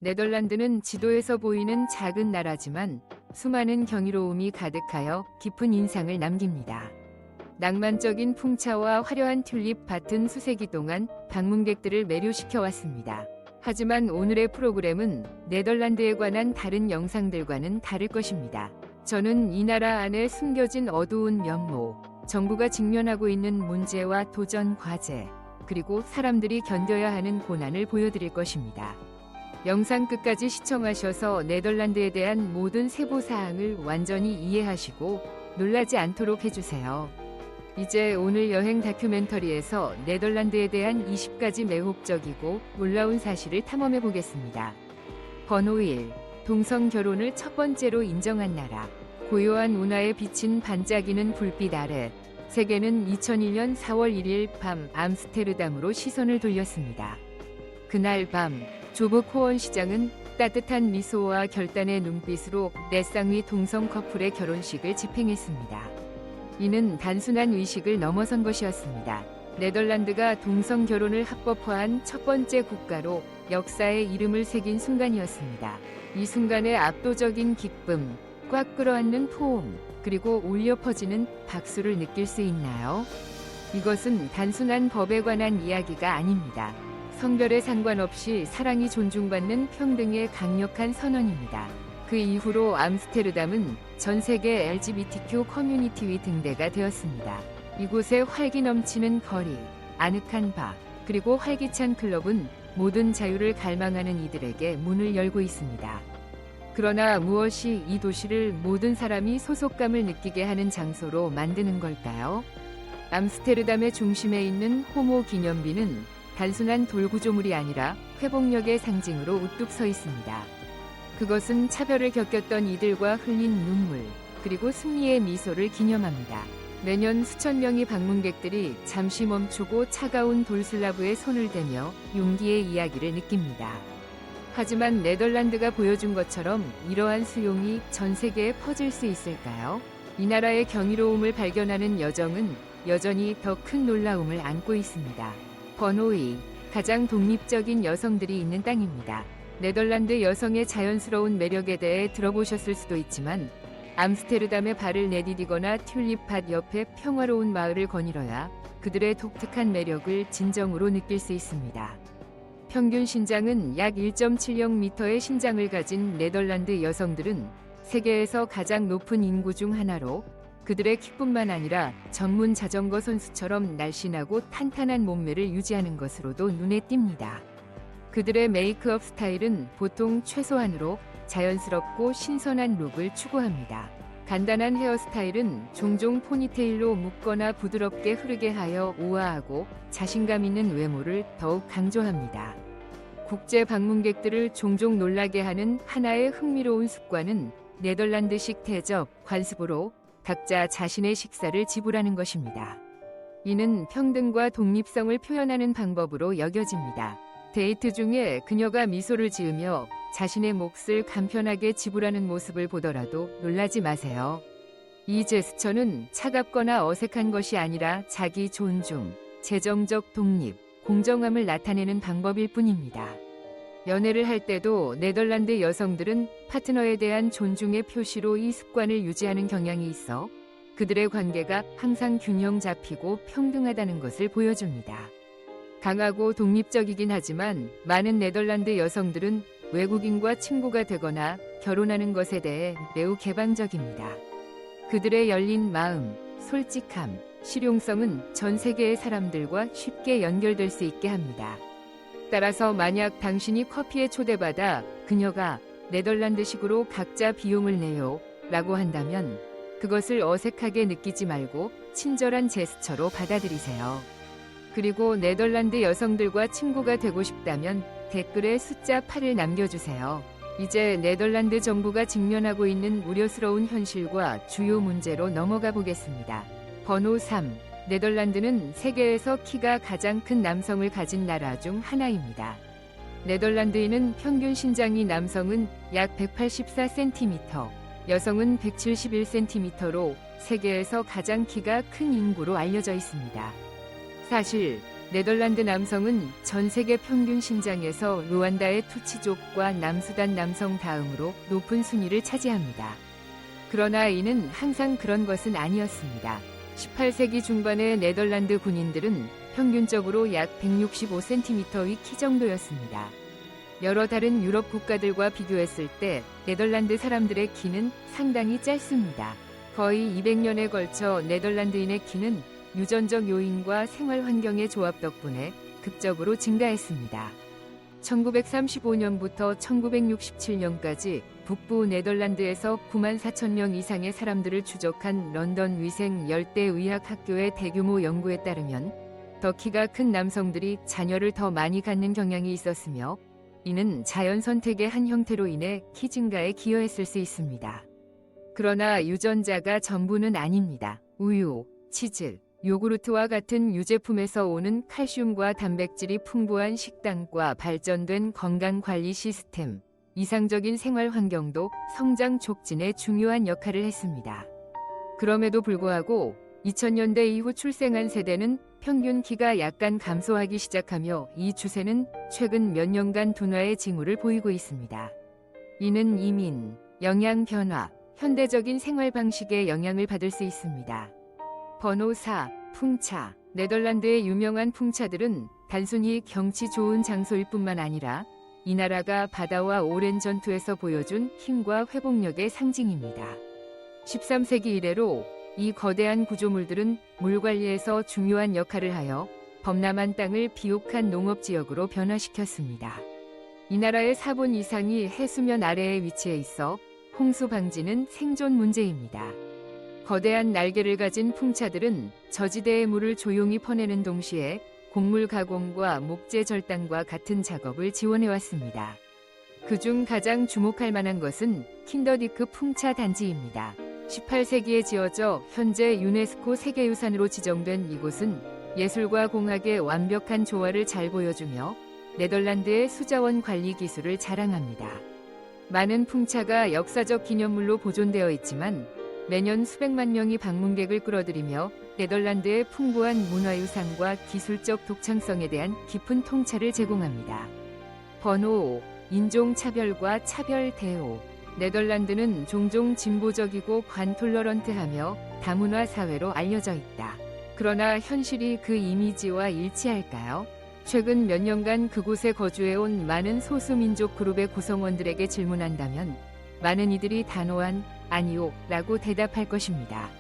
네덜란드는 지도에서 보이는 작은 나라지만 수많은 경이로움이 가득하여 깊은 인상을 남깁니다. 낭만적인 풍차와 화려한 튤립 밭은 수세기 동안 방문객들을 매료시켜 왔습니다. 하지만 오늘의 프로그램은 네덜란드에 관한 다른 영상들과는 다를 것입니다. 저는 이 나라 안에 숨겨진 어두운 면모, 정부가 직면하고 있는 문제와 도전 과제, 그리고 사람들이 견뎌야 하는 고난을 보여드릴 것입니다. 영상 끝까지 시청하셔서 네덜란드에 대한 모든 세부 사항을 완전히 이해하시고 놀라지 않도록 해주세요. 이제 오늘 여행 다큐멘터리에서 네덜란드에 대한 20가지 매혹적이고 놀라운 사실을 탐험해 보겠습니다. 번호 1. 동성 결혼을 첫 번째로 인정한 나라. 고요한 운하에 비친 반짝이는 불빛 아래 세계는 2001년 4월 1일 밤 암스테르담으로 시선을 돌렸습니다. 그날 밤 조브 코언 시장은 따뜻한 미소와 결단의 눈빛으로 넷쌍위 동성 커플의 결혼식을 집행했습니다. 이는 단순한 의식을 넘어선 것이었습니다. 네덜란드가 동성 결혼을 합법화한 첫 번째 국가로 역사에 이름을 새긴 순간이었습니다. 이 순간의 압도적인 기쁨, 꽉 끌어안는 포옹, 그리고 울려 퍼지는 박수를 느낄 수 있나요? 이것은 단순한 법에 관한 이야기가 아닙니다. 성별에 상관없이 사랑이 존중받는 평등의 강력한 선언입니다. 그 이후로 암스테르담은 전 세계 LGBTQ 커뮤니티의 등대가 되었습니다. 이곳의 활기 넘치는 거리, 아늑한 바, 그리고 활기찬 클럽은 모든 자유를 갈망하는 이들에게 문을 열고 있습니다. 그러나 무엇이 이 도시를 모든 사람이 소속감을 느끼게 하는 장소로 만드는 걸까요? 암스테르담의 중심에 있는 호모 기념비는 단순한 돌구조물이 아니라 회복력의 상징으로 우뚝 서 있습니다. 그것은 차별을 겪었던 이들과 흘린 눈물, 그리고 승리의 미소를 기념합니다. 매년 수천 명의 방문객들이 잠시 멈추고 차가운 돌슬라브에 손을 대며 용기의 이야기를 느낍니다. 하지만 네덜란드가 보여준 것처럼 이러한 수용이 전 세계에 퍼질 수 있을까요? 이 나라의 경이로움을 발견하는 여정은 여전히 더 큰 놀라움을 안고 있습니다. 번호 2. 가장 독립적인 여성들이 있는 땅입니다. 네덜란드 여성의 자연스러운 매력에 대해 들어보셨을 수도 있지만 암스테르담에 발을 내디디거나 튤립밭 옆에 평화로운 마을을 거닐어야 그들의 독특한 매력을 진정으로 느낄 수 있습니다. 평균 신장은 약 1.70m의 신장을 가진 네덜란드 여성들은 세계에서 가장 높은 인구 중 하나로 그들의 키뿐만 아니라 전문 자전거 선수처럼 날씬하고 탄탄한 몸매를 유지하는 것으로도 눈에 띕니다. 그들의 메이크업 스타일은 보통 최소한으로 자연스럽고 신선한 룩을 추구합니다. 간단한 헤어스타일은 종종 포니테일로 묶거나 부드럽게 흐르게 하여 우아하고 자신감 있는 외모를 더욱 강조합니다. 국제 방문객들을 종종 놀라게 하는 하나의 흥미로운 습관은 네덜란드식 대접, 관습으로 각자 자신의 식사를 지불하는 것입니다. 이는 평등과 독립성을 표현하는 방법으로 여겨집니다. 데이트 중에 그녀가 미소를 지으며 자신의 몫을 간편하게 지불하는 모습을 보더라도 놀라지 마세요. 이 제스처는 차갑거나 어색한 것이 아니라 자기 존중, 재정적 독립, 공정함을 나타내는 방법일 뿐입니다. 연애를 할 때도 네덜란드 여성들은 파트너에 대한 존중의 표시로 이 습관을 유지하는 경향이 있어 그들의 관계가 항상 균형 잡히고 평등하다는 것을 보여줍니다. 강하고 독립적이긴 하지만 많은 네덜란드 여성들은 외국인과 친구가 되거나 결혼하는 것에 대해 매우 개방적입니다. 그들의 열린 마음, 솔직함, 실용성은 전 세계의 사람들과 쉽게 연결될 수 있게 합니다. 따라서 만약 당신이 커피에 초대받아 그녀가 네덜란드식으로 각자 비용을 내요 라고 한다면 그것을 어색하게 느끼지 말고 친절한 제스처로 받아들이세요. 그리고 네덜란드 여성들과 친구가 되고 싶다면 댓글에 숫자 8을 남겨주세요. 이제 네덜란드 정부가 직면하고 있는 우려스러운 현실과 주요 문제로 넘어가 보겠습니다. 번호 3. 네덜란드는 세계에서 키가 가장 큰 남성을 가진 나라 중 하나입니다. 네덜란드인은 평균 신장이 남성은 약 184cm, 여성은 171cm로 세계에서 가장 키가 큰 인구로 알려져 있습니다. 사실 네덜란드 남성은 전 세계 평균 신장에서 루안다의 투치족과 남수단 남성 다음으로 높은 순위를 차지합니다. 그러나 이는 항상 그런 것은 아니었습니다. 18세기 중반의 네덜란드 군인들은 평균적으로 약 165cm의 키 정도였습니다. 여러 다른 유럽 국가들과 비교했을 때 네덜란드 사람들의 키는 상당히 짧습니다. 거의 200년에 걸쳐 네덜란드인의 키는 유전적 요인과 생활 환경의 조합 덕분에 극적으로 증가했습니다. 1935년부터 1967년까지 북부 네덜란드에서 9만 4천 명 이상의 사람들을 추적한 런던 위생 열대의학학교의 대규모 연구에 따르면 더 키가 큰 남성들이 자녀를 더 많이 갖는 경향이 있었으며 이는 자연 선택의 한 형태로 인해 키 증가에 기여했을 수 있습니다. 그러나 유전자가 전부는 아닙니다. 우유, 치즈, 요구르트와 같은 유제품에서 오는 칼슘과 단백질이 풍부한 식단과 발전된 건강관리 시스템, 이상적인 생활 환경도 성장 촉진에 중요한 역할을 했습니다. 그럼에도 불구하고 2000년대 이후 출생한 세대는 평균 키가 약간 감소하기 시작하며 이 추세는 최근 몇 년간 둔화의 징후를 보이고 있습니다. 이는 이민, 영양 변화, 현대적인 생활 방식에 영향을 받을 수 있습니다. 번호 4. 풍차. 네덜란드의 유명한 풍차들은 단순히 경치 좋은 장소일 뿐만 아니라 이 나라가 바다와 오랜 전투에서 보여준 힘과 회복력의 상징입니다. 13세기 이래로 이 거대한 구조물들은 물 관리에서 중요한 역할을 하여 범람한 땅을 비옥한 농업지역으로 변화시켰습니다. 이 나라의 4분 이상이 해수면 아래에 위치해 있어 홍수 방지는 생존 문제입니다. 거대한 날개를 가진 풍차들은 저지대의 물을 조용히 퍼내는 동시에 곡물 가공과 목재 절단과 같은 작업을 지원해왔습니다. 그중 가장 주목할 만한 것은 킨더디크 풍차 단지입니다. 18세기에 지어져 현재 유네스코 세계유산으로 지정된 이곳은 예술과 공학의 완벽한 조화를 잘 보여주며 네덜란드의 수자원 관리 기술을 자랑합니다. 많은 풍차가 역사적 기념물로 보존되어 있지만 매년 수백만 명이 방문객을 끌어들이며 네덜란드의 풍부한 문화유산과 기술적 독창성에 대한 깊은 통찰을 제공합니다. 번호 5. 인종차별과 차별 대오. 네덜란드는 종종 진보적이고 관톨러런트하며 다문화 사회로 알려져 있다. 그러나 현실이 그 이미지와 일치할까요? 최근 몇 년간 그곳에 거주해온 많은 소수민족 그룹의 구성원들에게 질문한다면 많은 이들이 단호한 아니요 라고 대답할 것입니다.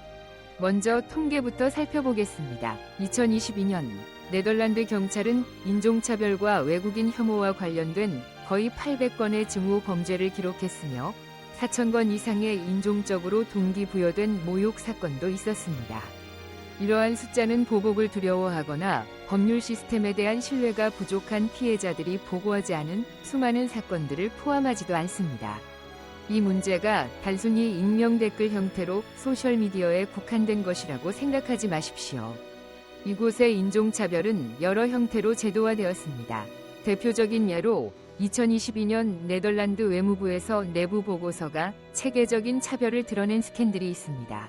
먼저 통계부터 살펴보겠습니다. 2022년 네덜란드 경찰은 인종차별과 외국인 혐오와 관련된 거의 800건의 증오 범죄를 기록했으며 4,000건 이상의 인종적으로 동기부여된 모욕 사건도 있었습니다. 이러한 숫자는 보복을 두려워하거나 법률 시스템에 대한 신뢰가 부족한 피해자들이 보고하지 않은 수많은 사건들을 포함하지도 않습니다. 이 문제가 단순히 익명 댓글 형태로 소셜미디어에 국한된 것이라고 생각하지 마십시오. 이곳의 인종차별은 여러 형태로 제도화되었습니다. 대표적인 예로 2022년 네덜란드 외무부에서 내부 보고서가 체계적인 차별을 드러낸 스캔들이 있습니다.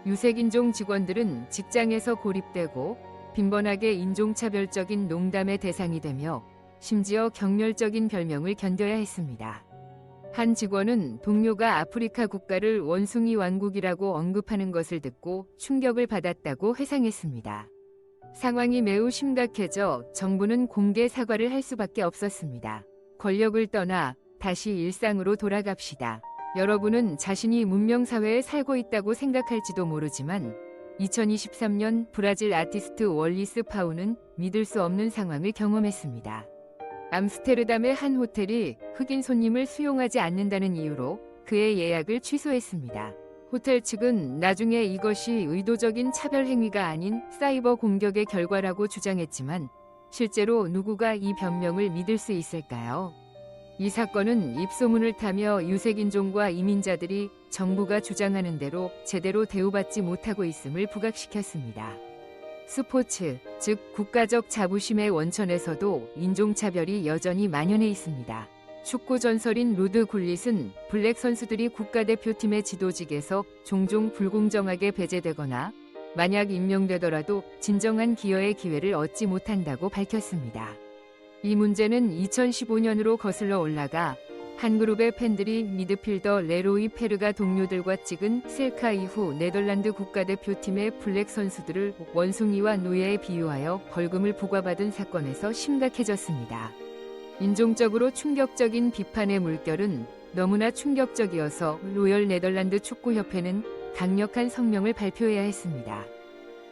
유색인종 직원들은 직장에서 고립되고 빈번하게 인종차별적인 농담의 대상이 되며 심지어 경멸적인 별명을 견뎌야 했습니다. 한 직원은 동료가 아프리카 국가를 원숭이 왕국이라고 언급하는 것을 듣고 충격을 받았다고 회상했습니다. 상황이 매우 심각해져 정부는 공개 사과를 할 수밖에 없었습니다. 권력을 떠나 다시 일상으로 돌아갑시다. 여러분은 자신이 문명사회에 살고 있다고 생각할지도 모르지만 2023년 브라질 아티스트 월리스 파우는 믿을 수 없는 상황을 경험했습니다. 암스테르담의 한 호텔이 흑인 손님을 수용하지 않는다는 이유로 그의 예약을 취소했습니다. 호텔 측은 나중에 이것이 의도적인 차별 행위가 아닌 사이버 공격의 결과라고 주장했지만 실제로 누구가 이 변명을 믿을 수 있을까요? 이 사건은 입소문을 타며 유색인종과 이민자들이 정부가 주장하는 대로 제대로 대우받지 못하고 있음을 부각시켰습니다. 스포츠, 즉 국가적 자부심의 원천에서도 인종차별이 여전히 만연해 있습니다. 축구 전설인 루드 굴릿은 블랙 선수들이 국가대표팀의 지도직에서 종종 불공정하게 배제되거나 만약 임명되더라도 진정한 기여의 기회를 얻지 못한다고 밝혔습니다. 이 문제는 2015년으로 거슬러 올라가 한 그룹의 팬들이 미드필더 레로이 페르가 동료들과 찍은 셀카 이후 네덜란드 국가대표팀의 블랙 선수들을 원숭이와 노예에 비유하여 벌금을 부과받은 사건에서 심각해졌습니다. 인종적으로 충격적인 비판의 물결은 너무나 충격적이어서 로열 네덜란드 축구협회는 강력한 성명을 발표해야 했습니다.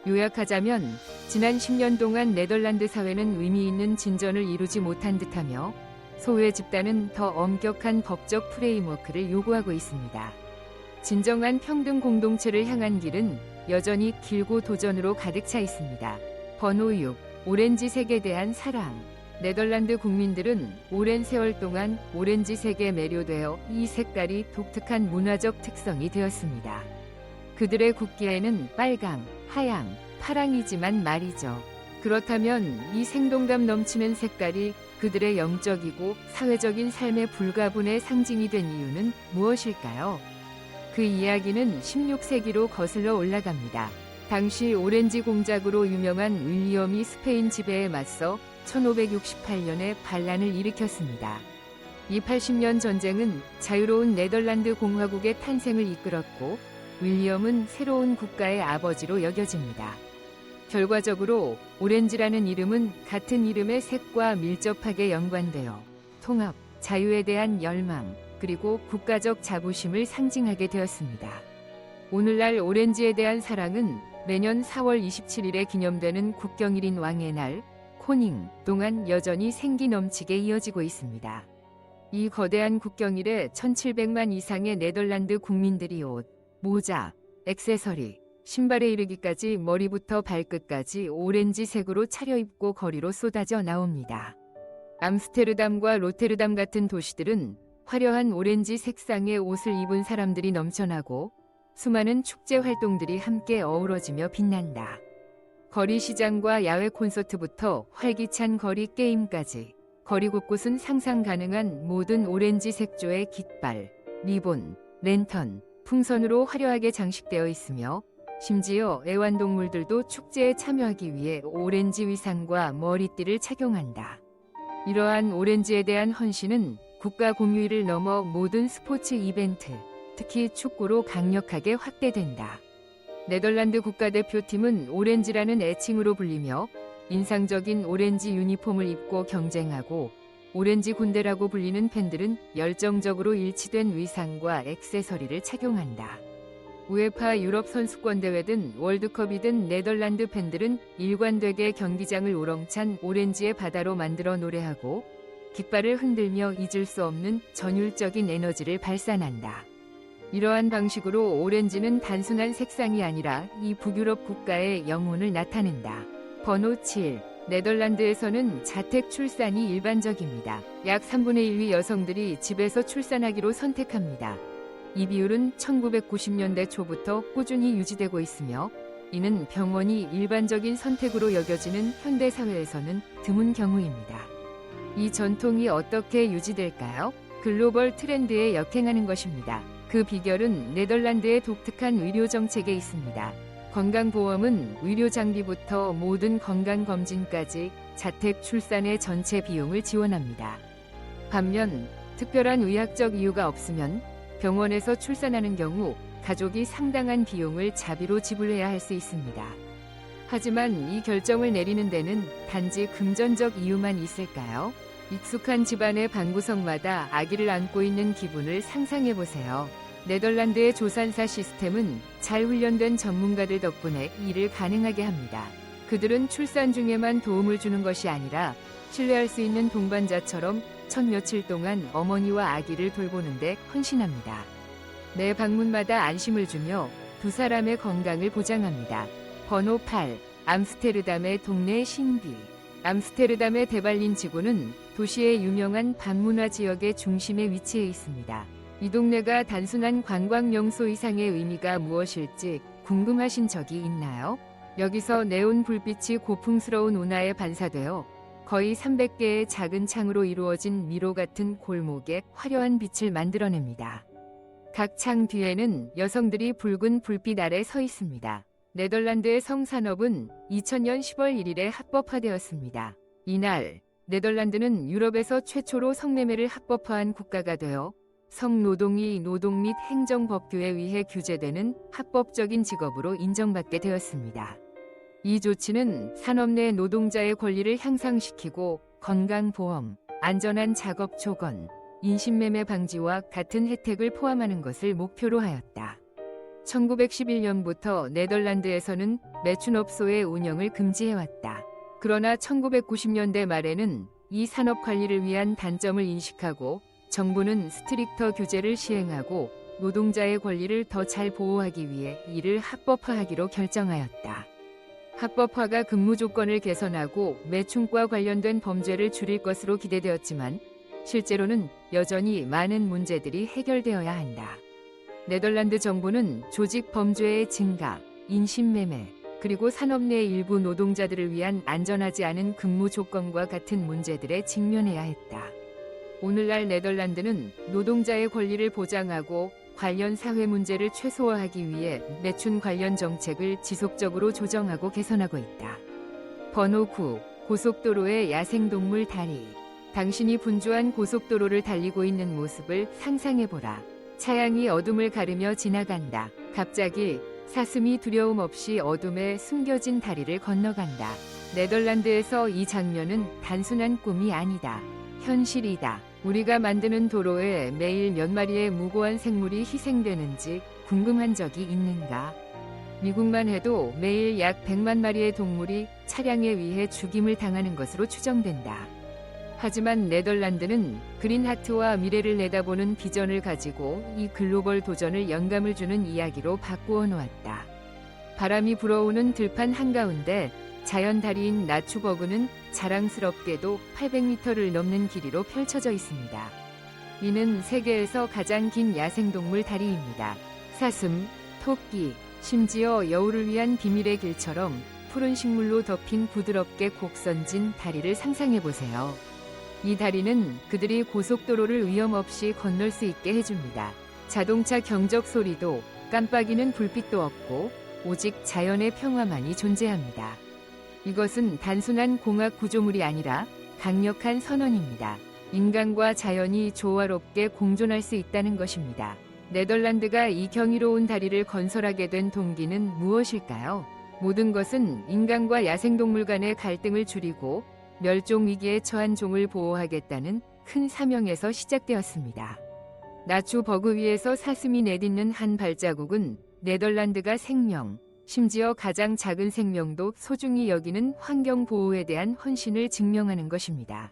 요약하자면 지난 10년 동안 네덜란드 사회는 의미 있는 진전을 이루지 못한 듯하며 소외 집단은 더 엄격한 법적 프레임워크를 요구하고 있습니다. 진정한 평등 공동체를 향한 길은 여전히 길고 도전으로 가득 차 있습니다. 번호 6. 오렌지색에 대한 사랑. 네덜란드 국민들은 오랜 세월 동안 오렌지색에 매료되어 이 색깔이 독특한 문화적 특성이 되었습니다. 그들의 국기에는 빨강, 하양, 파랑이지만 말이죠. 그렇다면 이 생동감 넘치는 색깔이 그들의 영적이고 사회적인 삶의 불가분의 상징이 된 이유는 무엇일까요? 그 이야기는 16세기로 거슬러 올라갑니다. 당시 오렌지 공작으로 유명한 윌리엄이 스페인 지배에 맞서 1568년에 반란을 일으켰습니다. 이 80년 전쟁은 자유로운 네덜란드 공화국의 탄생을 이끌었고 윌리엄은 새로운 국가의 아버지로 여겨집니다. 결과적으로 오렌지라는 이름은 같은 이름의 색과 밀접하게 연관되어 통합, 자유에 대한 열망, 그리고 국가적 자부심을 상징하게 되었습니다. 오늘날 오렌지에 대한 사랑은 매년 4월 27일에 기념되는 국경일인 왕의 날, 코닝 동안 여전히 생기 넘치게 이어지고 있습니다. 이 거대한 국경일에 1700만 이상의 네덜란드 국민들이 옷, 모자, 액세서리, 신발에 이르기까지 머리부터 발끝까지 오렌지색으로 차려입고 거리로 쏟아져 나옵니다. 암스테르담과 로테르담 같은 도시들은 화려한 오렌지 색상의 옷을 입은 사람들이 넘쳐나고 수많은 축제 활동들이 함께 어우러지며 빛난다. 거리 시장과 야외 콘서트부터 활기찬 거리 게임까지 거리 곳곳은 상상 가능한 모든 오렌지 색조의 깃발, 리본, 랜턴, 풍선으로 화려하게 장식되어 있으며 심지어 애완동물들도 축제에 참여하기 위해 오렌지 위상과 머리띠를 착용한다. 이러한 오렌지에 대한 헌신은 국가 공휴일을 넘어 모든 스포츠 이벤트, 특히 축구로 강력하게 확대된다. 네덜란드 국가대표팀은 오렌지라는 애칭으로 불리며 인상적인 오렌지 유니폼을 입고 경쟁하고 오렌지 군대라고 불리는 팬들은 열정적으로 일치된 의상과 액세서리를 착용한다. 우에파 유럽 선수권 대회든 월드컵이든 네덜란드 팬들은 일관되게 경기장을 우렁찬 오렌지의 바다로 만들어 노래하고 깃발을 흔들며 잊을 수 없는 전율적인 에너지를 발산한다. 이러한 방식으로 오렌지는 단순한 색상이 아니라 이 북유럽 국가의 영혼을 나타낸다. 번호 7. 네덜란드에서는 자택 출산이 일반적입니다. 약 3분의 1의 여성들이 집에서 출산하기로 선택합니다. 이 비율은 1990년대 초부터 꾸준히 유지되고 있으며 이는 병원이 일반적인 선택으로 여겨지는 현대 사회에서는 드문 경우입니다. 이 전통이 어떻게 유지될까요? 글로벌 트렌드에 역행하는 것입니다. 그 비결은 네덜란드의 독특한 의료 정책에 있습니다. 건강보험은 의료 장비부터 모든 건강검진까지 자택 출산의 전체 비용을 지원합니다. 반면 특별한 의학적 이유가 없으면 병원에서 출산하는 경우 가족이 상당한 비용을 자비로 지불해야 할 수 있습니다. 하지만 이 결정을 내리는 데는 단지 금전적 이유만 있을까요? 익숙한 집안의 방구석마다 아기를 안고 있는 기분을 상상해 보세요. 네덜란드의 조산사 시스템은 잘 훈련된 전문가들 덕분에 일을 가능하게 합니다. 그들은 출산 중에만 도움을 주는 것이 아니라 신뢰할 수 있는 동반자처럼 첫 며칠 동안 어머니와 아기를 돌보는데 헌신합니다. 매 방문마다 안심을 주며 두 사람의 건강을 보장합니다. 번호 8. 암스테르담의 동네 신비. 암스테르담의 데발린 지구는 도시의 유명한 반문화 지역의 중심에 위치해 있습니다. 이 동네가 단순한 관광 명소 이상의 의미가 무엇일지 궁금하신 적이 있나요? 여기서 네온 불빛이 고풍스러운 운하에 반사되어 거의 300개의 작은 창으로 이루어진 미로 같은 골목에 화려한 빛을 만들어냅니다. 각 창 뒤에는 여성들이 붉은 불빛 아래 서 있습니다. 네덜란드의 성산업은 2000년 10월 1일에 합법화되었습니다. 이날 네덜란드는 유럽에서 최초로 성매매를 합법화한 국가가 되어 성노동이 노동 및 행정법규에 의해 규제되는 합법적인 직업으로 인정받게 되었습니다. 이 조치는 산업 내 노동자의 권리를 향상시키고 건강보험, 안전한 작업 조건, 인신매매 방지와 같은 혜택을 포함하는 것을 목표로 하였다. 1911년부터 네덜란드에서는 매춘업소의 운영을 금지해왔다. 그러나 1990년대 말에는 이 산업 관리를 위한 단점을 인식하고 정부는 스트릭터 규제를 시행하고 노동자의 권리를 더 잘 보호하기 위해 이를 합법화하기로 결정하였다. 합법화가 근무 조건을 개선하고 매춘과 관련된 범죄를 줄일 것으로 기대되었지만 실제로는 여전히 많은 문제들이 해결되어야 한다. 네덜란드 정부는 조직 범죄의 증가, 인신매매, 그리고 산업 내 일부 노동자들을 위한 안전하지 않은 근무 조건과 같은 문제들에 직면해야 했다. 오늘날 네덜란드는 노동자의 권리를 보장하고 관련 사회 문제를 최소화하기 위해 매춘 관련 정책을 지속적으로 조정하고 개선하고 있다. 번호 9. 고속도로의 야생동물 다리. 당신이 분주한 고속도로를 달리고 있는 모습을 상상해보라. 차량이 어둠을 가르며 지나간다. 갑자기 사슴이 두려움 없이 어둠에 숨겨진 다리를 건너간다. 네덜란드에서 이 장면은 단순한 꿈이 아니다. 현실이다. 우리가 만드는 도로에 매일 몇 마리의 무고한 생물이 희생되는지 궁금한 적이 있는가? 미국만 해도 매일 약 100만 마리의 동물이 차량에 의해 죽임을 당하는 것으로 추정된다. 하지만 네덜란드는 그린하트와 미래를 내다보는 비전을 가지고 이 글로벌 도전을 영감을 주는 이야기로 바꾸어 놓았다. 바람이 불어오는 들판 한가운데 자연 다리인 나추버그는 자랑스럽게도 800m를 넘는 길이로 펼쳐져 있습니다. 이는 세계에서 가장 긴 야생동물 다리입니다. 사슴, 토끼, 심지어 여우를 위한 비밀의 길처럼 푸른 식물로 덮인 부드럽게 곡선진 다리를 상상해보세요. 이 다리는 그들이 고속도로를 위험 없이 건널 수 있게 해줍니다. 자동차 경적 소리도 깜빡이는 불빛도 없고 오직 자연의 평화만이 존재합니다. 이것은 단순한 공학 구조물이 아니라 강력한 선언입니다. 인간과 자연이 조화롭게 공존할 수 있다는 것입니다. 네덜란드가 이 경이로운 다리를 건설하게 된 동기는 무엇일까요? 모든 것은 인간과 야생동물 간의 갈등을 줄이고 멸종 위기에 처한 종을 보호하겠다는 큰 사명에서 시작되었습니다. 나추버그 위에서 사슴이 내딛는 한 발자국은 네덜란드가 생명, 심지어 가장 작은 생명도 소중히 여기는 환경 보호에 대한 헌신을 증명하는 것입니다.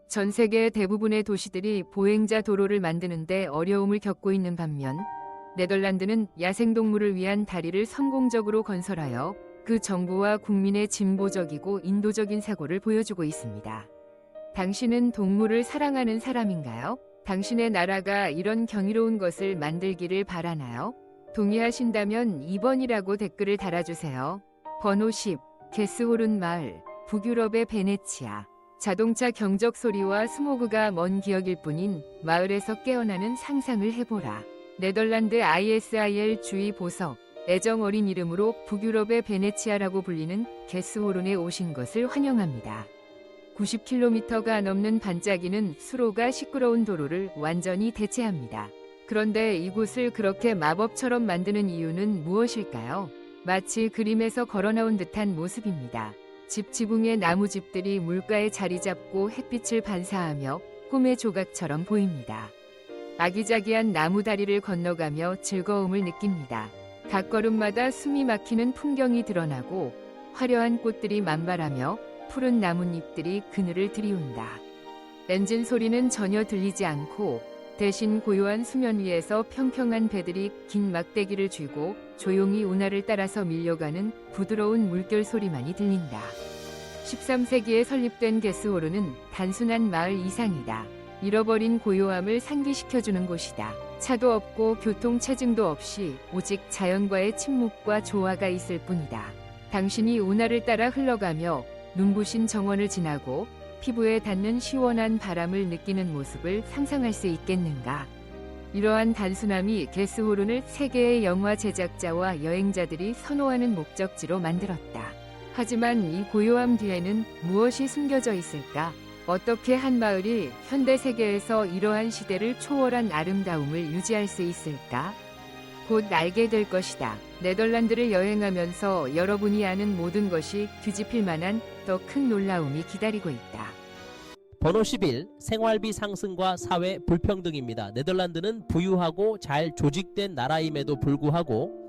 전 세계 대부분의 도시들이 보행자 도로를 만드는데 어려움을 겪고 있는 반면 네덜란드는 야생동물을 위한 다리를 성공적으로 건설하여 그 정부와 국민의 진보적이고 인도적인 사고를 보여주고 있습니다. 당신은 동물을 사랑하는 사람인가요? 당신의 나라가 이런 경이로운 것을 만들기를 바라나요? 동의하신다면 2번이라고 댓글을 달아주세요. 번호 10. 게스호른 마을, 북유럽의 베네치아. 자동차 경적 소리와 스모그가 먼 기억일 뿐인 마을에서 깨어나는 상상을 해보라. 네덜란드 ISIL 주의 보석, 애정 어린 이름으로 북유럽의 베네치아라고 불리는 게스호른에 오신 것을 환영합니다. 90km가 넘는 반짝이는 수로가 시끄러운 도로를 완전히 대체합니다. 그런데 이곳을 그렇게 마법처럼 만드는 이유는 무엇일까요? 마치 그림에서 걸어나온 듯한 모습입니다. 집 지붕의 나무집들이 물가에 자리 잡고 햇빛을 반사하며 꿈의 조각처럼 보입니다. 아기자기한 나무 다리를 건너가며 즐거움을 느낍니다. 각 걸음마다 숨이 막히는 풍경이 드러나고 화려한 꽃들이 만발하며 푸른 나뭇잎들이 그늘을 들이운다. 엔진 소리는 전혀 들리지 않고 대신 고요한 수면 위에서 평평한 배들이 긴 막대기를 쥐고 조용히 운하를 따라서 밀려가는 부드러운 물결 소리만이 들린다. 13세기에 설립된 게스호르는 단순한 마을 이상이다. 잃어버린 고요함을 상기시켜주는 곳이다. 차도 없고 교통체증도 없이 오직 자연과의 침묵과 조화가 있을 뿐이다. 당신이 운하를 따라 흘러가며 눈부신 정원을 지나고 피부에 닿는 시원한 바람을 느끼는 모습을 상상할 수 있겠는가? 이러한 단순함이 게스호른을 세계의 영화 제작자와 여행자들이 선호하는 목적지로 만들었다. 하지만 이 고요함 뒤에는 무엇이 숨겨져 있을까? 어떻게 한 마을이 현대 세계에서 이러한 시대를 초월한 아름다움을 유지할 수 있을까? 곧 알게 될 것이다. 네덜란드를 여행하면서 여러분이 아는 모든 것이 뒤집힐 만한 더 큰 놀라움이 기다리고 있다. 번호 11. 생활비 상승과 사회 불평등입니다. 네덜란드는 부유하고 잘 조직된 나라임에도 불구하고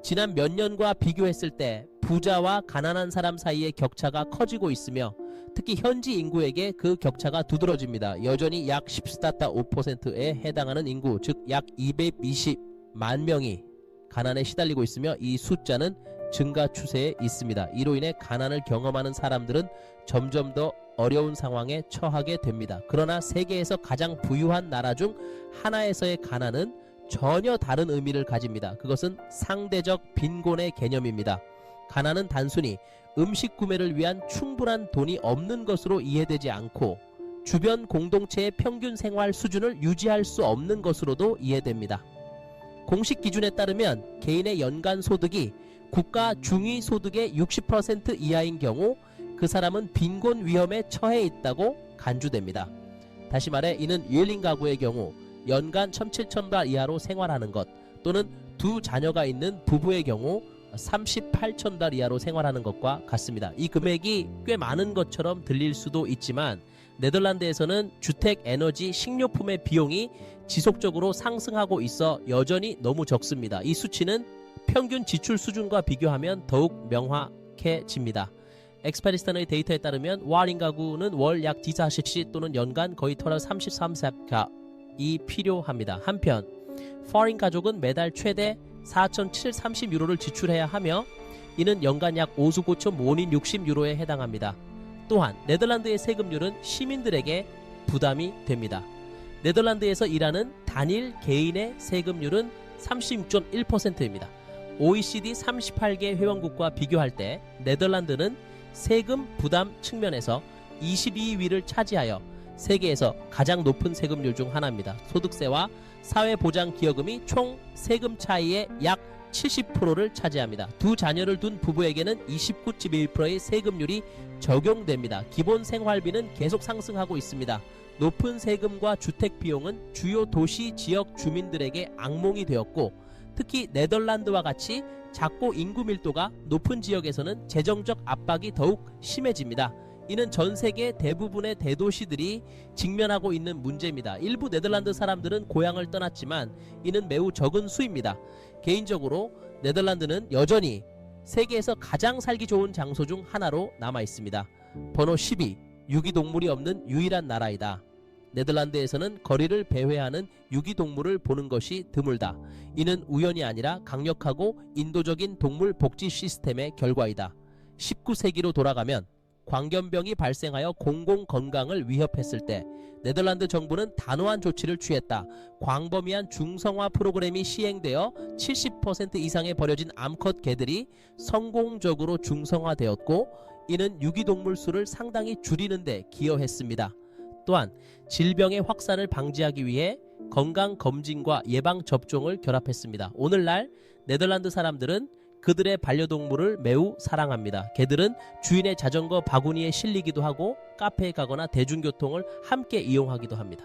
지난 몇 년과 비교했을 때 부자와 가난한 사람 사이의 격차가 커지고 있으며 특히 현지 인구에게 그 격차가 두드러집니다. 여전히 약 14.5%에 해당하는 인구, 즉 약 220만 명이 가난에 시달리고 있으며 이 숫자는 증가 추세에 있습니다. 이로 인해 가난을 경험하는 사람들은 점점 더 어려운 상황에 처하게 됩니다. 그러나 세계에서 가장 부유한 나라 중 하나에서의 가난은 전혀 다른 의미를 가집니다. 그것은 상대적 빈곤의 개념입니다. 가난은 단순히 음식 구매를 위한 충분한 돈이 없는 것으로 이해되지 않고 주변 공동체의 평균 생활 수준을 유지할 수 없는 것으로도 이해됩니다. 공식 기준에 따르면 개인의 연간 소득이 국가 중위 소득의 60% 이하인 경우 그 사람은 빈곤 위험에 처해 있다고 간주됩니다. 다시 말해 이는 1인 가구의 경우 연간 17,000달 이하로 생활하는 것 또는 두 자녀가 있는 부부의 경우 38,000달 이하로 생활하는 것과 같습니다. 이 금액이 꽤 많은 것처럼 들릴 수도 있지만 네덜란드에서는 주택, 에너지, 식료품의 비용이 지속적으로 상승하고 있어 여전히 너무 적습니다. 이 수치는 평균 지출 수준과 비교하면 더욱 명확해집니다. 엑스파리스탄의 데이터에 따르면 월인 가구는 월 약 40씩 또는 연간 거의 토탈 33이 필요합니다. 한편 foreign 가족은 매달 최대 4,730유로를 지출해야 하며 이는 연간 약 5수 9,560유로에 해당합니다. 또한 네덜란드의 세금률은 시민들에게 부담이 됩니다. 네덜란드에서 일하는 단일 개인의 세금률은 36.1%입니다. OECD 38개 회원국과 비교할 때 네덜란드는 세금 부담 측면에서 22위를 차지하여 세계에서 가장 높은 세금률 중 하나입니다. 소득세와 사회보장기여금이 총 세금 차이의 약 70%를 차지합니다. 두 자녀를 둔 부부에게는 29.1%의 세금률이 적용됩니다. 기본 생활비는 계속 상승하고 있습니다. 높은 세금과 주택 비용은 주요 도시 지역 주민들에게 악몽이 되었고 특히 네덜란드와 같이 작고 인구 밀도가 높은 지역에서는 재정적 압박이 더욱 심해집니다. 이는 전 세계 대부분의 대도시들이 직면하고 있는 문제입니다. 일부 네덜란드 사람들은 고향을 떠났지만 이는 매우 적은 수입니다. 개인적으로 네덜란드는 여전히 세계에서 가장 살기 좋은 장소 중 하나로 남아 있습니다. 번호 12. 유기동물이 없는 유일한 나라이다. 네덜란드에서는 거리를 배회하는 유기동물을 보는 것이 드물다. 이는 우연이 아니라 강력하고 인도적인 동물 복지 시스템의 결과이다. 19세기로 돌아가면 광견병이 발생하여 공공건강을 위협했을 때 네덜란드 정부는 단호한 조치를 취했다. 광범위한 중성화 프로그램이 시행되어 70% 이상의 버려진 암컷 개들이 성공적으로 중성화되었고 이는 유기동물 수를 상당히 줄이는 데 기여했습니다. 또한 질병의 확산을 방지하기 위해 건강검진과 예방접종을 결합했습니다. 오늘날 네덜란드 사람들은 그들의 반려동물을 매우 사랑합니다. 개들은 주인의 자전거 바구니에 실리기도 하고 카페에 가거나 대중교통을 함께 이용하기도 합니다.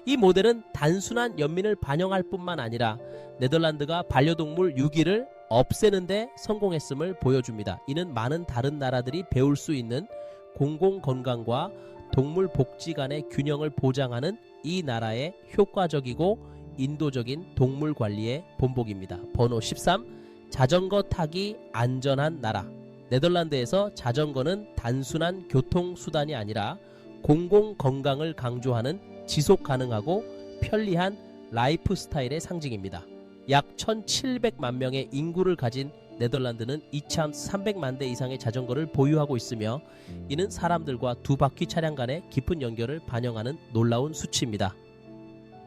이 모델은 단순한 연민을 반영할 뿐만 아니라 네덜란드가 반려동물 유기를 없애는 데 성공했음을 보여줍니다. 이는 많은 다른 나라들이 배울 수 있는 공공건강과 동물 복지 간의 균형을 보장하는 이 나라의 효과적이고 인도적인 동물 관리의 본보기입니다. 번호 13. 자전거 타기 안전한 나라. 네덜란드에서 자전거는 단순한 교통수단이 아니라 공공건강을 강조하는 지속가능하고 편리한 라이프 스타일의 상징입니다. 약 1,700만 명의 인구를 가진 네덜란드는 2,300만 대 이상의 자전거를 보유하고 있으며 이는 사람들과 두 바퀴 차량 간의 깊은 연결을 반영하는 놀라운 수치입니다.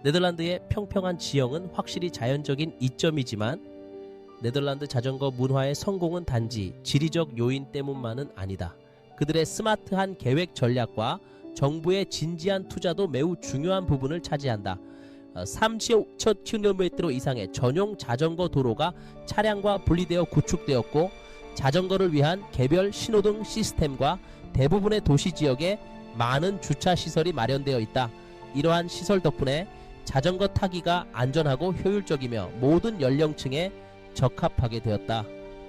네덜란드의 평평한 지형은 확실히 자연적인 이점이지만 네덜란드 자전거 문화의 성공은 단지 지리적 요인 때문만은 아니다. 그들의 스마트한 계획 전략과 정부의 진지한 투자도 매우 중요한 부분을 차지한다. 3,000km 이상의 전용 자전거 도로가 차량과 분리되어 구축되었고, 자전거를 위한 개별 신호등 시스템과 대부분의 도시 지역에 많은 주차 시설이 마련되어 있다. 이러한 시설 덕분에 자전거 타기가 안전하고 효율적이며 모든 연령층에 적합하게 되었다.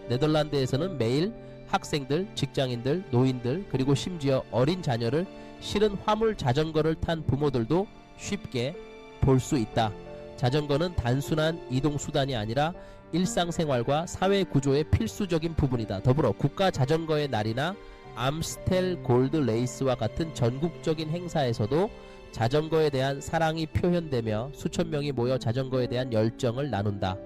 네덜란드에서는 매일 학생들, 직장인들, 노인들, 그리고 심지어 어린 자녀를 실은 화물 자전거를 탄 부모들도 쉽게 볼 수 있다. 자전거는 단순한 이동수단이 아니라 일상생활과 사회 구조의 필수적인 부분이다. 더불어 국가 자전거의 날이나 암스텔 골드 레이스와 같은 전국적인 행사에서도 자전거에 대한 사랑이 표현되며 수천 명이 모여 자전거에 대한 열정을 나눈다.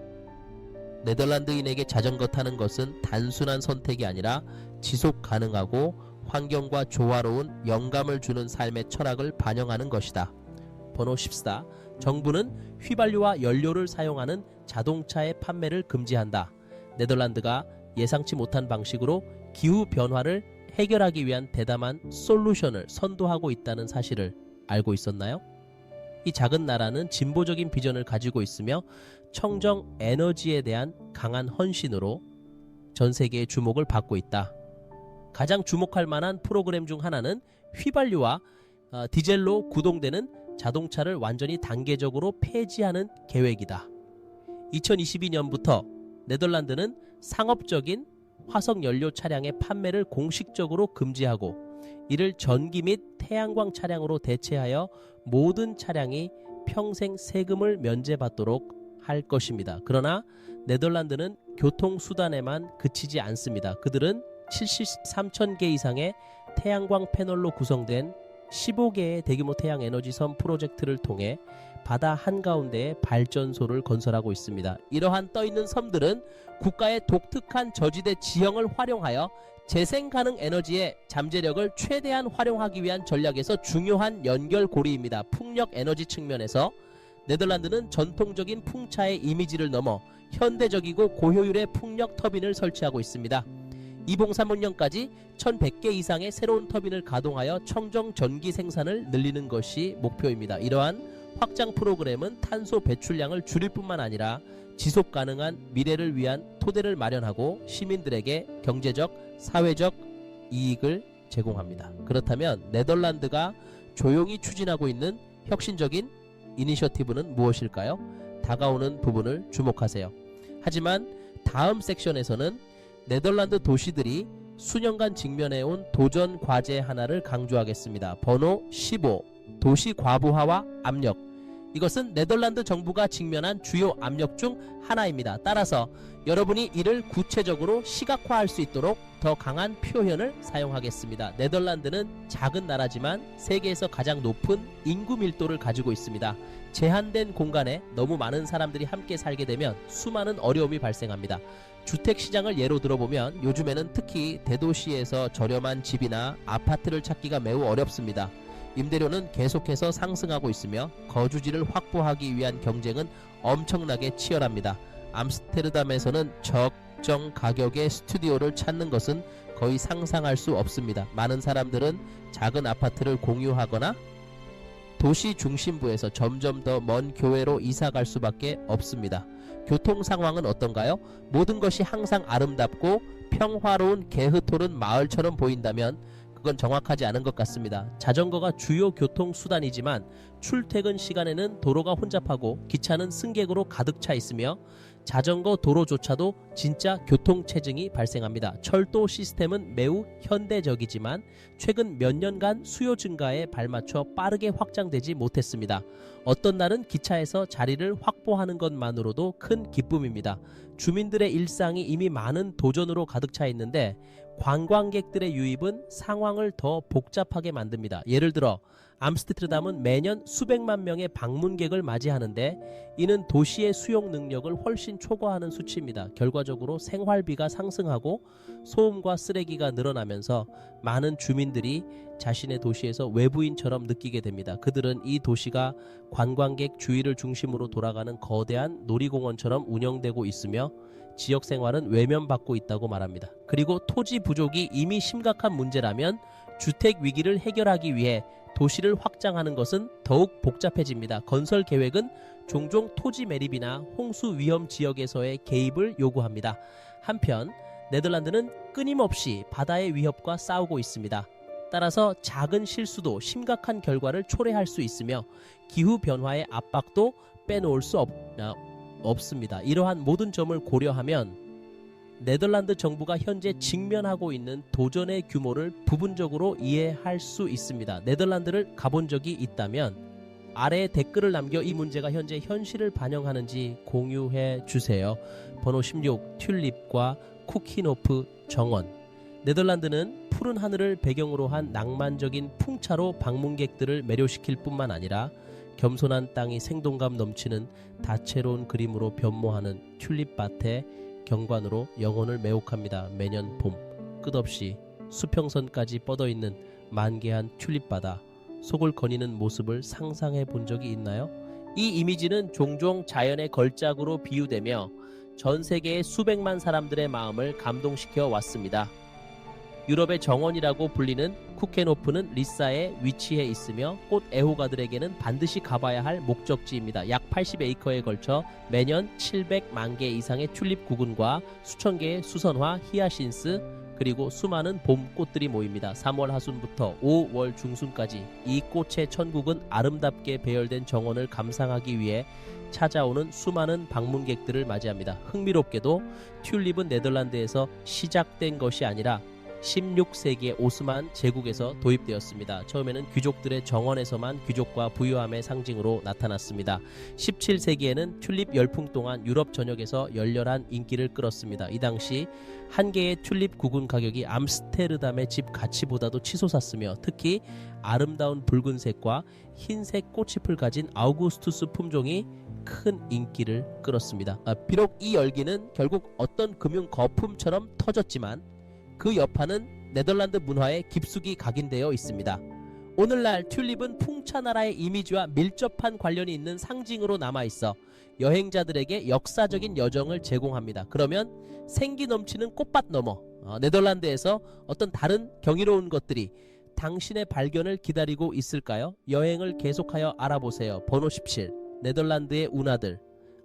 네덜란드인에게 자전거 타는 것은 단순한 선택이 아니라 지속 가능하고 환경과 조화로운 영감을 주는 삶의 철학을 반영하는 것이다. 번호 14. 정부는 휘발유와 연료를 사용하는 자동차의 판매를 금지한다. 네덜란드가 예상치 못한 방식으로 기후 변화를 해결하기 위한 대담한 솔루션을 선도하고 있다는 사실을 알고 있었나요? 이 작은 나라는 진보적인 비전을 가지고 있으며 청정 에너지에 대한 강한 헌신으로 전 세계의 주목을 받고 있다. 가장 주목할 만한 프로그램 중 하나는 휘발유와 디젤로 구동되는 자동차를 완전히 단계적으로 폐지하는 계획이다. 2022년부터 네덜란드는 상업적인 화석연료 차량의 판매를 공식적으로 금지하고 이를 전기 및 태양광 차량으로 대체하여 모든 차량이 평생 세금을 면제받도록 할 것입니다. 그러나 네덜란드는 교통수단에만 그치지 않습니다. 그들은 73,000개 이상의 태양광 패널로 구성된 15개의 대규모 태양에너지섬 프로젝트를 통해 바다 한가운데에 발전소를 건설하고 있습니다. 이러한 떠있는 섬들은 국가의 독특한 저지대 지형을 활용하여 재생가능 에너지의 잠재력을 최대한 활용하기 위한 전략에서 중요한 연결고리입니다. 풍력 에너지 측면에서 네덜란드는 전통적인 풍차의 이미지를 넘어 현대적이고 고효율의 풍력 터빈을 설치하고 있습니다. 2035년까지 1100개 이상의 새로운 터빈을 가동하여 청정 전기 생산을 늘리는 것이 목표입니다. 이러한 확장 프로그램은 탄소 배출량을 줄일 뿐만 아니라 지속 가능한 미래를 위한 토대를 마련하고 시민들에게 경제적, 사회적 이익을 제공합니다. 그렇다면 네덜란드가 조용히 추진하고 있는 혁신적인 이니셔티브는 무엇일까요? 다가오는 부분을 주목하세요. 하지만 다음 섹션에서는 네덜란드 도시들이 수년간 직면해온 도전 과제 하나를 강조하겠습니다. 번호 15. 도시 과부하와 압력. 이것은 네덜란드 정부가 직면한 주요 압력 중 하나입니다. 따라서 여러분이 이를 구체적으로 시각화할 수 있도록 더 강한 표현을 사용하겠습니다. 네덜란드는 작은 나라지만 세계에서 가장 높은 인구 밀도를 가지고 있습니다. 제한된 공간에 너무 많은 사람들이 함께 살게 되면 수많은 어려움이 발생합니다. 주택시장을 예로 들어보면 요즘에는 특히 대도시에서 저렴한 집이나 아파트를 찾기가 매우 어렵습니다. 임대료는 계속해서 상승하고 있으며 거주지를 확보하기 위한 경쟁은 엄청나게 치열합니다. 암스테르담에서는 적정 가격의 스튜디오를 찾는 것은 거의 상상할 수 없습니다. 많은 사람들은 작은 아파트를 공유하거나 도시 중심부에서 점점 더 먼 교외로 이사갈 수밖에 없습니다. 교통 상황은 어떤가요? 모든 것이 항상 아름답고 평화로운 개흐토른 마을처럼 보인다면 그건 정확하지 않은 것 같습니다. 자전거가 주요 교통수단이지만 출퇴근 시간에는 도로가 혼잡하고 기차는 승객으로 가득 차 있으며 자전거 도로조차도 진짜 교통체증이 발생합니다. 철도 시스템은 매우 현대적이지만 최근 몇 년간 수요 증가에 발맞춰 빠르게 확장되지 못했습니다. 어떤 날은 기차에서 자리를 확보하는 것만으로도 큰 기쁨입니다. 주민들의 일상이 이미 많은 도전으로 가득 차 있는데 관광객들의 유입은 상황을 더 복잡하게 만듭니다. 예를 들어 암스테르담은 매년 수백만 명의 방문객을 맞이하는데 이는 도시의 수용 능력을 훨씬 초과하는 수치입니다. 결과적으로 생활비가 상승하고 소음과 쓰레기가 늘어나면서 많은 주민들이 자신의 도시에서 외부인처럼 느끼게 됩니다. 그들은 이 도시가 관광객 주의를 중심으로 돌아가는 거대한 놀이공원처럼 운영되고 있으며 지역 생활은 외면받고 있다고 말합니다. 그리고 토지 부족이 이미 심각한 문제라면 주택 위기를 해결하기 위해 도시를 확장하는 것은 더욱 복잡해집니다. 건설 계획은 종종 토지 매립이나 홍수 위험 지역에서의 개입을 요구합니다. 한편 네덜란드는 끊임없이 바다의 위협과 싸우고 있습니다. 따라서 작은 실수도 심각한 결과를 초래할 수 있으며 기후변화의 압박도 빼놓을 수 없습니다. 이러한 모든 점을 고려하면 네덜란드 정부가 현재 직면하고 있는 도전의 규모를 부분적으로 이해할 수 있습니다. 네덜란드를 가본 적이 있다면 아래에 댓글을 남겨 이 문제가 현재 현실을 반영하는지 공유해 주세요. 번호 16 튤립과 쿠키노프 정원. 네덜란드는 푸른 하늘을 배경으로 한 낭만적인 풍차로 방문객들을 매료시킬 뿐만 아니라 겸손한 땅이 생동감 넘치는 다채로운 그림으로 변모하는 튤립밭의 경관으로 영혼을 매혹합니다. 매년 봄 끝없이 수평선까지 뻗어있는 만개한 튤립바다, 속을 거니는 모습을 상상해 본 적이 있나요? 이 이미지는 종종 자연의 걸작으로 비유되며 전 세계의 수백만 사람들의 마음을 감동시켜 왔습니다. 유럽의 정원이라고 불리는 쿠켄호프는 리사에 위치해 있으며 꽃 애호가들에게는 반드시 가봐야 할 목적지입니다. 약 80에이커에 걸쳐 매년 700만 개 이상의 튤립 구근과 수천 개의 수선화, 히아신스, 그리고 수많은 봄 꽃들이 모입니다. 3월 하순부터 5월 중순까지 이 꽃의 천국은 아름답게 배열된 정원을 감상하기 위해 찾아오는 수많은 방문객들을 맞이합니다. 흥미롭게도 튤립은 네덜란드에서 시작된 것이 아니라 16세기의 오스만 제국에서 도입되었습니다. 처음에는 귀족들의 정원에서만 귀족과 부유함의 상징으로 나타났습니다. 17세기에는 튤립 열풍 동안 유럽 전역에서 열렬한 인기를 끌었습니다. 이 당시 한 개의 튤립 구근 가격이 암스테르담의 집 가치보다도 치솟았으며 특히 아름다운 붉은색과 흰색 꽃잎을 가진 아우구스투스 품종이 큰 인기를 끌었습니다. 비록 이 열기는 결국 어떤 금융 거품처럼 터졌지만 그 여파는 네덜란드 문화에 깊숙이 각인되어 있습니다. 오늘날 튤립은 풍차나라의 이미지와 밀접한 관련이 있는 상징으로 남아있어 여행자들에게 역사적인 여정을 제공합니다. 그러면 생기 넘치는 꽃밭 너머 네덜란드에서 어떤 다른 경이로운 것들이 당신의 발견을 기다리고 있을까요? 여행을 계속하여 알아보세요. 번호 17 네덜란드의 운하들.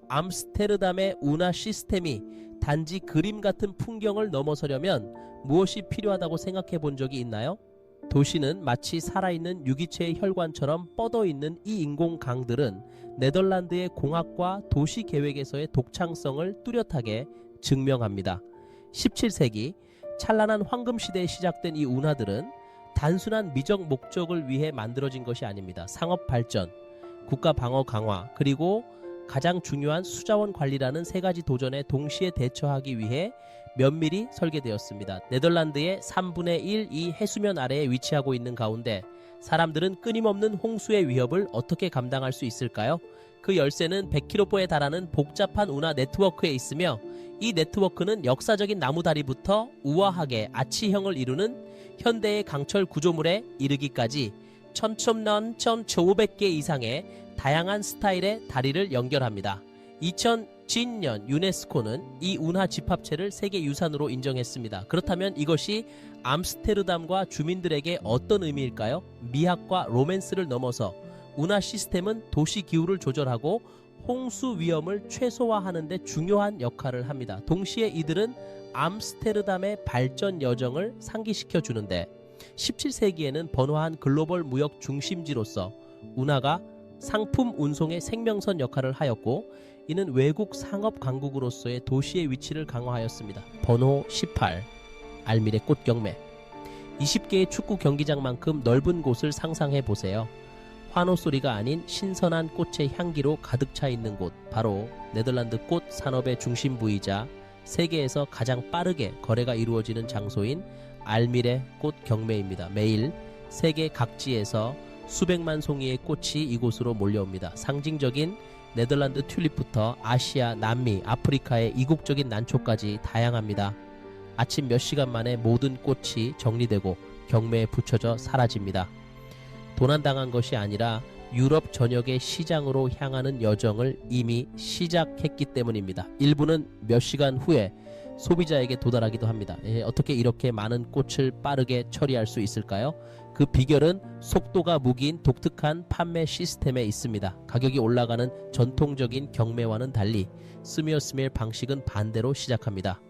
암스테르담의 운하 시스템이 단지 그림 같은 풍경을 넘어서려면 무엇이 필요하다고 생각해 본 적이 있나요? 도시는 마치 살아있는 유기체의 혈관처럼 뻗어있는 이 인공강들은 네덜란드의 공학과 도시 계획에서의 독창성을 뚜렷하게 증명합니다. 17세기 찬란한 황금시대에 시작된 이 운하들은 단순한 미적 목적을 위해 만들어진 것이 아닙니다. 상업 발전, 국가 방어 강화, 그리고 가장 중요한 수자원 관리라는 세 가지 도전에 동시에 대처하기 위해 면밀히 설계되었습니다. 네덜란드의 3분의 1 이 해수면 아래에 위치하고 있는 가운데 사람들은 끊임없는 홍수의 위협을 어떻게 감당할 수 있을까요? 그 열쇠는 100km에 달하는 복잡한 운하 네트워크에 있으며 이 네트워크는 역사적인 나무다리부터 우아하게 아치형을 이루는 현대의 강철 구조물에 이르기까지 1,500개 이상의 다양한 스타일의 다리를 연결합니다. 2010년 유네스코는 이 운하 집합체를 세계유산으로 인정했습니다. 그렇다면 이것이 암스테르담과 주민들에게 어떤 의미일까요? 미학과 로맨스를 넘어서 운하 시스템은 도시 기후를 조절하고 홍수 위험을 최소화하는 데 중요한 역할을 합니다. 동시에 이들은 암스테르담의 발전 여정을 상기시켜 주는데 17세기에는 번화한 글로벌 무역 중심지로서 운하가 상품 운송의 생명선 역할을 하였고 이는 외국 상업 강국으로서의 도시의 위치를 강화하였습니다. 번호 18 알밀의 꽃경매. 20개의 축구 경기장만큼 넓은 곳을 상상해 보세요. 환호 소리가 아닌 신선한 꽃의 향기로 가득 차 있는 곳, 바로 네덜란드 꽃 산업의 중심부이자 세계에서 가장 빠르게 거래가 이루어지는 장소인 알밀의 꽃 경매입니다. 매일 세계 각지에서 수백만 송이의 꽃이 이곳으로 몰려옵니다. 상징적인 네덜란드 튤립부터 아시아, 남미, 아프리카의 이국적인 난초까지 다양합니다. 아침 몇 시간 만에 모든 꽃이 정리되고 경매에 붙여져 사라집니다. 도난당한 것이 아니라 유럽 전역의 시장으로 향하는 여정을 이미 시작했기 때문입니다. 일부는 몇 시간 후에 소비자에게 도달하기도 합니다. 어떻게 이렇게 많은 꽃을 빠르게 처리할 수 있을까요? 그 비결은 속도가 무기인 독특한 판매 시스템에 있습니다. 가격이 올라가는 전통적인 경매와는 달리 스미어스밀 방식은 반대로 시작합니다.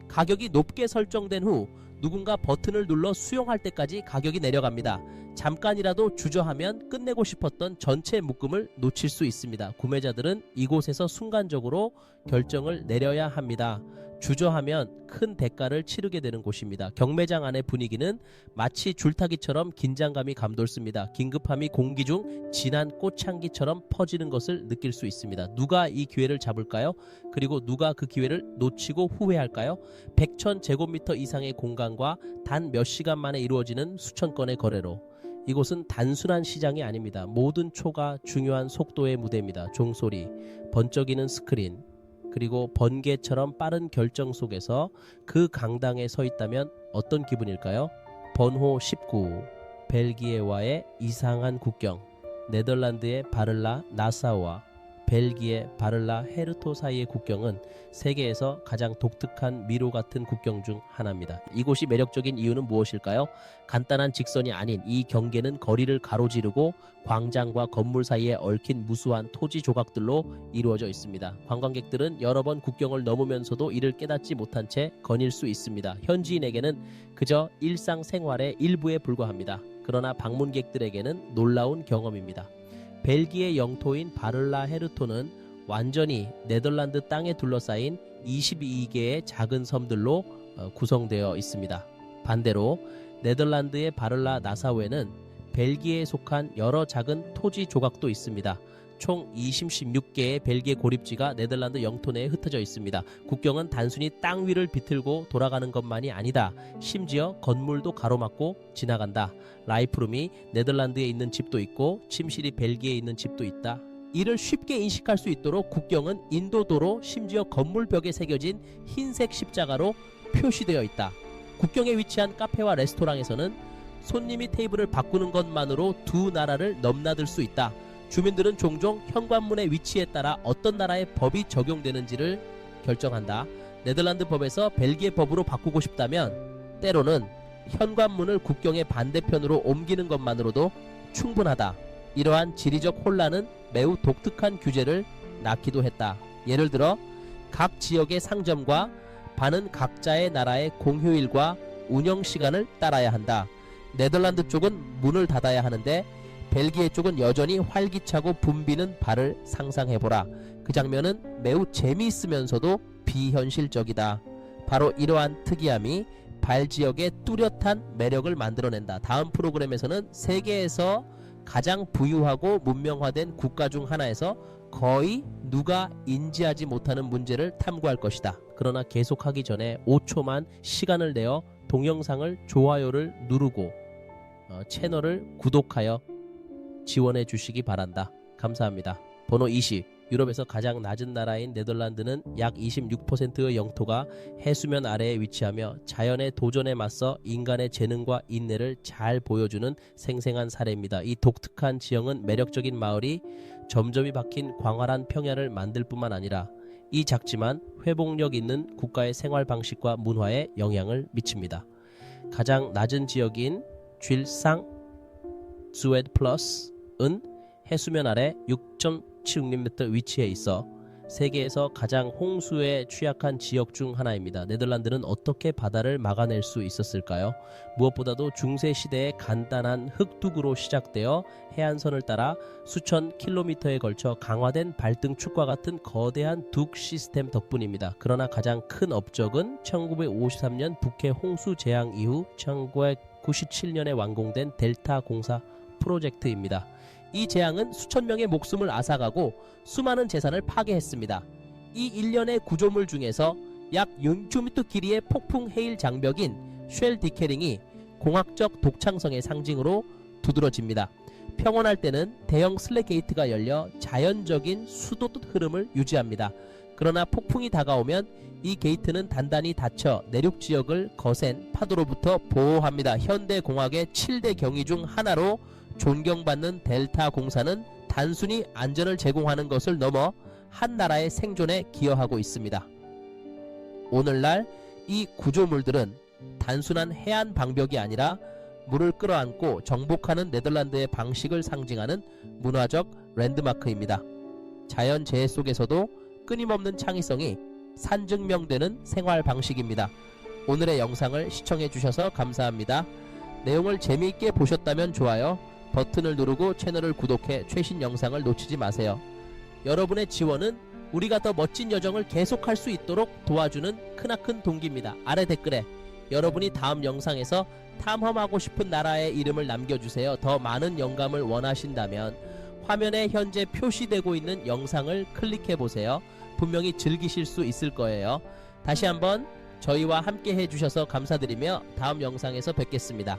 가격이 높게 설정된 후 누군가 버튼을 눌러 수용할 때까지 가격이 내려갑니다. 잠깐이라도 주저하면 끝내고 싶었던 전체 묶음을 놓칠 수 있습니다. 구매자들은 이곳에서 순간적으로 결정을 내려야 합니다. 주저하면 큰 대가를 치르게 되는 곳입니다. 경매장 안의 분위기는 마치 줄타기처럼 긴장감이 감돌습니다. 긴급함이 공기 중 진한 꽃향기처럼 퍼지는 것을 느낄 수 있습니다. 누가 이 기회를 잡을까요? 그리고 누가 그 기회를 놓치고 후회할까요? 100,000 제곱미터 이상의 공간과 단 몇 시간 만에 이루어지는 수천 건의 거래로 이곳은 단순한 시장이 아닙니다. 모든 초가 중요한 속도의 무대입니다. 종소리, 번쩍이는 스크린, 그리고 번개처럼 빠른 결정 속에서 그 강당에 서 있다면 어떤 기분일까요? 번호 19, 벨기에와의 이상한 국경, 네덜란드의 바를라 나사우와 벨기에 바를라 헤르토 사이의 국경은 세계에서 가장 독특한 미로 같은 국경 중 하나입니다. 이곳이 매력적인 이유는 무엇일까요? 간단한 직선이 아닌 이 경계는 거리를 가로지르고 광장과 건물 사이에 얽힌 무수한 토지 조각들로 이루어져 있습니다. 관광객들은 여러 번 국경을 넘으면서도 이를 깨닫지 못한 채 거닐 수 있습니다. 현지인에게는 그저 일상생활의 일부에 불과합니다. 그러나 방문객들에게는 놀라운 경험입니다. 벨기에 영토인 바를라 헤르토는 완전히 네덜란드 땅에 둘러싸인 22개의 작은 섬들로 구성되어 있습니다. 반대로 네덜란드의 바를라 나사우에는 벨기에에 속한 여러 작은 토지 조각도 있습니다. 총 26개의 벨기에 고립지가 네덜란드 영토 내에 흩어져 있습니다. 국경은 단순히 땅 위를 비틀고 돌아가는 것만이 아니다. 심지어 건물도 가로막고 지나간다. 라이프룸이 네덜란드에 있는 집도 있고 침실이 벨기에에 있는 집도 있다. 이를 쉽게 인식할 수 있도록 국경은 인도도로 심지어 건물벽에 새겨진 흰색 십자가로 표시되어 있다. 국경에 위치한 카페와 레스토랑에서는 손님이 테이블을 바꾸는 것만으로 두 나라를 넘나들 수 있다. 주민들은 종종 현관문의 위치에 따라 어떤 나라의 법이 적용되는지를 결정한다. 네덜란드 법에서 벨기에 법으로 바꾸고 싶다면 때로는 현관문을 국경의 반대편으로 옮기는 것만으로도 충분하다. 이러한 지리적 혼란은 매우 독특한 규제를 낳기도 했다. 예를 들어 각 지역의 상점과 반은 각자의 나라의 공휴일과 운영시간을 따라야 한다. 네덜란드 쪽은 문을 닫아야 하는데 벨기에 쪽은 여전히 활기차고 붐비는 바를 상상해보라. 그 장면은 매우 재미있으면서도 비현실적이다. 바로 이러한 특이함이 발 지역의 뚜렷한 매력을 만들어낸다. 다음 프로그램에서는 세계에서 가장 부유하고 문명화된 국가 중 하나에서 거의 누가 인지하지 못하는 문제를 탐구할 것이다. 그러나 계속하기 전에 5초만 시간을 내어 동영상을 좋아요를 누르고 채널을 구독하여 지원해 주시기 바란다. 감사합니다. 번호 20. 유럽에서 가장 낮은 나라인 네덜란드는 약 26%의 영토가 해수면 아래에 위치하며 자연의 도전에 맞서 인간의 재능과 인내를 잘 보여주는 생생한 사례입니다. 이 독특한 지형은 매력적인 마을이 점점이 박힌 광활한 평야를 만들 뿐만 아니라 이 작지만 회복력 있는 국가의 생활 방식과 문화에 영향을 미칩니다. 가장 낮은 지역인 쥘상 스웨드 플러스은 해수면 아래 6.76m 위치해 있어 세계에서 가장 홍수에 취약한 지역 중 하나입니다. 네덜란드는 어떻게 바다를 막아낼 수 있었을까요? 무엇보다도 중세시대의 간단한 흙둑으로 시작되어 해안선을 따라 수천 킬로미터에 걸쳐 강화된 발등축과 같은 거대한 둑 시스템 덕분입니다. 그러나 가장 큰 업적은 1953년 북해 홍수 재앙 이후 1997년에 완공된 델타 공사 프로젝트입니다. 이 재앙은 수천 명의 목숨을 앗아가고 수많은 재산을 파괴했습니다. 이 일련의 구조물 중에서 약 6m 길이의 폭풍 해일 장벽인 쉘 디케링이 공학적 독창성의 상징으로 두드러집니다. 평온할 때는 대형 슬랙 게이트가 열려 자연적인 수도 흐름을 유지합니다. 그러나 폭풍이 다가오면 이 게이트는 단단히 닫혀 내륙 지역을 거센 파도로부터 보호합니다. 현대 공학의 7대 경이 중 하나로 존경받는 델타 공사는 단순히 안전을 제공하는 것을 넘어 한 나라의 생존에 기여하고 있습니다. 오늘날 이 구조물들은 단순한 해안 방벽이 아니라 물을 끌어안고 정복하는 네덜란드의 방식을 상징하는 문화적 랜드마크입니다. 자연재해 속에서도 끊임없는 창의성이 산증명되는 생활 방식입니다. 오늘의 영상을 시청해 주셔서 감사합니다. 내용을 재미있게 보셨다면 좋아요 버튼을 누르고 채널을 구독해 최신 영상을 놓치지 마세요. 여러분의 지원은 우리가 더 멋진 여정을 계속할 수 있도록 도와주는 크나큰 동기입니다. 아래 댓글에 여러분이 다음 영상에서 탐험하고 싶은 나라의 이름을 남겨주세요. 더 많은 영감을 원하신다면 화면에 현재 표시되고 있는 영상을 클릭해보세요. 분명히 즐기실 수 있을 거예요. 다시 한번 저희와 함께 해주셔서 감사드리며 다음 영상에서 뵙겠습니다.